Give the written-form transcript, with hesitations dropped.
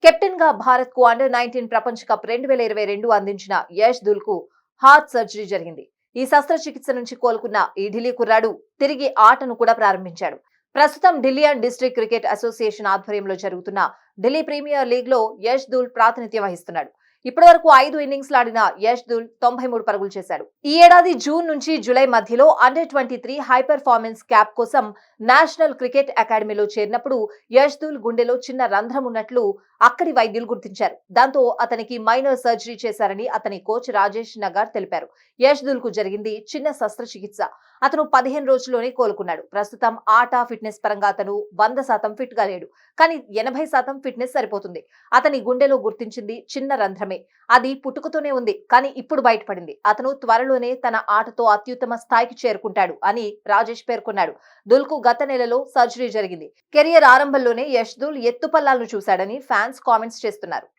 Captain గా భారత్ కు under-19 ప్రపంచ కప్ 2022 అందించిన యష్ దుల్ కు హార్ట్ సర్జరీ జరిగింది. ఈ శస్త్రచికిత్స నుంచి కోలుకున్న ఈ ఢిల్లీ కుర్రాడు తిరిగి ఆటను కూడా ప్రారంభించాడు. ప్రస్తుతం Delhi and district cricket association ఆధ్వర్యంలో జరుగుతున్న ఢిల్లీ ప్రీమియర్ లీగ్ లో యష్ దుల్ ప్రాతినిధ్యం వహిస్తున్నాడు. ఇప్పటివరకు 5 ఇన్నింగ్స్ ఆడిన యష్ దుల్ 93 పరుగులు చేశాడు. ఈ ఏడాది జూన్ నుంచి జూలై మధ్యలో అండర్-23 హై పెర్ఫార్మెన్స్ క్యాప్ కోసం నేషనల్ క్రికెట్ అకాడమీలో చేరినప్పుడు యష్ దుల్ గుండెలో చిన్న రంధ్రం ఉన్నట్లు అక్కడి వైద్యులు గుర్తించారు. దాంతో అతనికి మైనర్ సర్జరీ చేశారని అతని కోచ్ రాజేష్ నగార్ తెలిపారు. యష్ దుల్ కు జరిగింది చిన్న శస్త్రచికిత్స. అతను 15 రోజుల్లోనే కోలుకున్నాడు. ప్రస్తుతం ఆట ఫిట్నెస్ పరంగా అతను 100% ఫిట్ గా లేడు. కానీ 80% ఫిట్నెస్ సరిపోతుంది. అతని గుండెలో గుర్తించింది చిన్న రంధ్రమే. అది పుట్టుకతోనే ఉంది, కానీ ఇప్పుడు బయటపడింది. అతను త్వరలోనే తన ఆటతో అత్యుత్తమ స్థాయికి చేరుకుంటాడు అని రాజేష్ పేర్కొన్నాడు. దుల్ కు గత నెలలో సర్జరీ జరిగింది. కెరియర్ ఆరంభంలోనే యష్ దుల్ ఎత్తుపల్లాలను చూశాడని ఫ్యాన్స్ కామెంట్స్ చేస్తున్నారు.